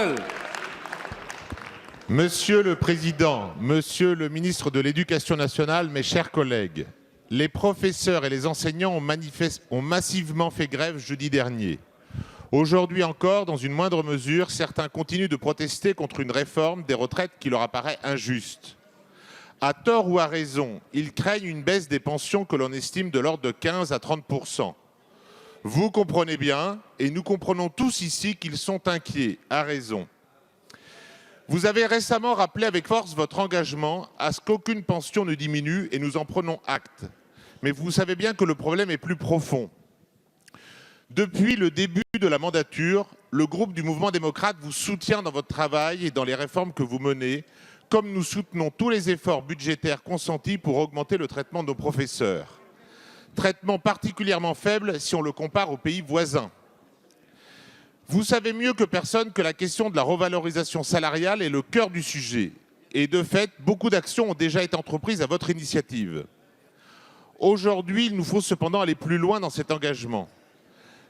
parole. Monsieur le Président, Monsieur le Ministre de l'Éducation nationale, mes chers collègues, les professeurs et les enseignants ont massivement fait grève jeudi dernier. Aujourd'hui encore, dans une moindre mesure, certains continuent de protester contre une réforme des retraites qui leur apparaît injuste. À tort ou à raison, ils craignent une baisse des pensions que l'on estime de l'ordre de 15 à 30%. Vous comprenez bien, et nous comprenons tous ici qu'ils sont inquiets, à raison. Vous avez récemment rappelé avec force votre engagement à ce qu'aucune pension ne diminue et nous en prenons acte. Mais vous savez bien que le problème est plus profond. Depuis le début de la mandature, le groupe du Mouvement démocrate vous soutient dans votre travail et dans les réformes que vous menez, comme nous soutenons tous les efforts budgétaires consentis pour augmenter le traitement de nos professeurs. Traitement particulièrement faible si on le compare aux pays voisins. Vous savez mieux que personne que la question de la revalorisation salariale est le cœur du sujet. Et de fait, beaucoup d'actions ont déjà été entreprises à votre initiative. Aujourd'hui, il nous faut cependant aller plus loin dans cet engagement.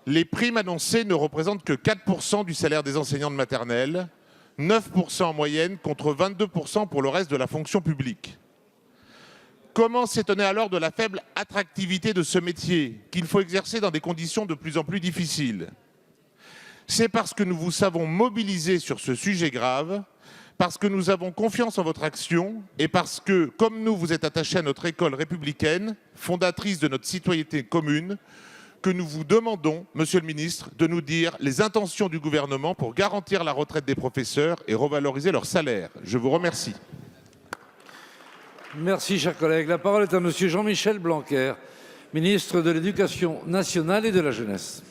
Les primes annoncées ne représentent que 4% du salaire des enseignants de maternelle, 9% en moyenne contre 22% pour le reste de la fonction publique. Comment s'étonner alors de la faible attractivité de ce métier qu'il faut exercer dans des conditions de plus en plus difficiles ? C'est parce que nous vous savons mobilisés sur ce sujet grave, parce que nous avons confiance en votre action et parce que, comme nous, vous êtes attachés à notre école républicaine, fondatrice de notre citoyenneté commune, que nous vous demandons, Monsieur le Ministre, de nous dire les intentions du gouvernement pour garantir la retraite des professeurs et revaloriser leur salaire. Je vous remercie. Merci, chers collègues. La parole est à Monsieur Jean-Michel Blanquer, ministre de l'Éducation nationale et de la jeunesse.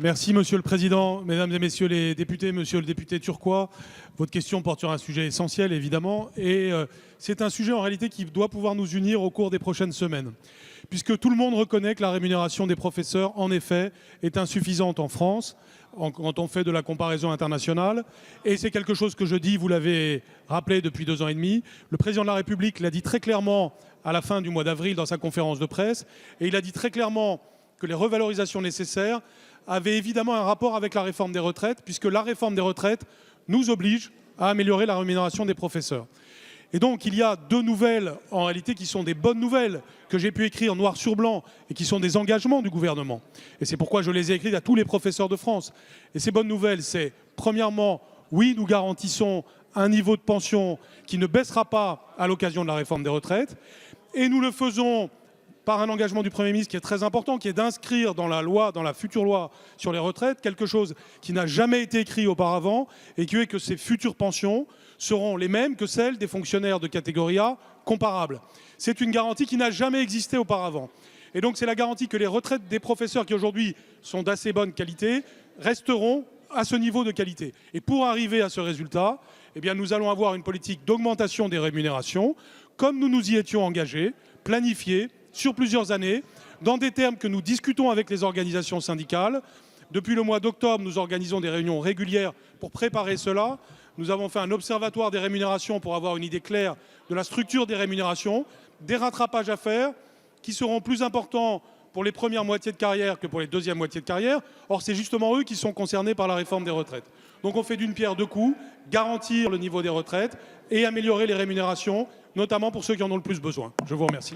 Merci Monsieur le Président, Mesdames et Messieurs les députés, Monsieur le député Turquois. Votre question porte sur un sujet essentiel évidemment et c'est un sujet en réalité qui doit pouvoir nous unir au cours des prochaines semaines. Puisque tout le monde reconnaît que la rémunération des professeurs en effet est insuffisante en France quand on fait de la comparaison internationale. Et c'est quelque chose que je dis, vous l'avez rappelé depuis 2 ans et demi. Le Président de la République l'a dit très clairement à la fin du mois d'avril dans sa conférence de presse et il a dit très clairement que les revalorisations nécessaires avaient évidemment un rapport avec la réforme des retraites, puisque la réforme des retraites nous oblige à améliorer la rémunération des professeurs. Et donc il y a 2 nouvelles, en réalité, qui sont des bonnes nouvelles, que j'ai pu écrire noir sur blanc, et qui sont des engagements du gouvernement. Et c'est pourquoi je les ai écrites à tous les professeurs de France. Et ces bonnes nouvelles, c'est, premièrement, oui, nous garantissons un niveau de pension qui ne baissera pas à l'occasion de la réforme des retraites, et nous le faisons par un engagement du Premier ministre qui est très important, qui est d'inscrire dans la loi, dans la future loi sur les retraites, quelque chose qui n'a jamais été écrit auparavant et qui est que ces futures pensions seront les mêmes que celles des fonctionnaires de catégorie A comparables. C'est une garantie qui n'a jamais existé auparavant. Et donc c'est la garantie que les retraites des professeurs qui aujourd'hui sont d'assez bonne qualité resteront à ce niveau de qualité. Et pour arriver à ce résultat, eh bien, nous allons avoir une politique d'augmentation des rémunérations, comme nous nous y étions engagés, planifiée, sur plusieurs années, dans des termes que nous discutons avec les organisations syndicales. Depuis le mois d'octobre, nous organisons des réunions régulières pour préparer cela. Nous avons fait un observatoire des rémunérations pour avoir une idée claire de la structure des rémunérations, des rattrapages à faire qui seront plus importants pour les premières moitiés de carrière que pour les deuxièmes moitiés de carrière. Or, c'est justement eux qui sont concernés par la réforme des retraites. Donc on fait d'une pierre 2 coups, garantir le niveau des retraites et améliorer les rémunérations, notamment pour ceux qui en ont le plus besoin. Je vous remercie.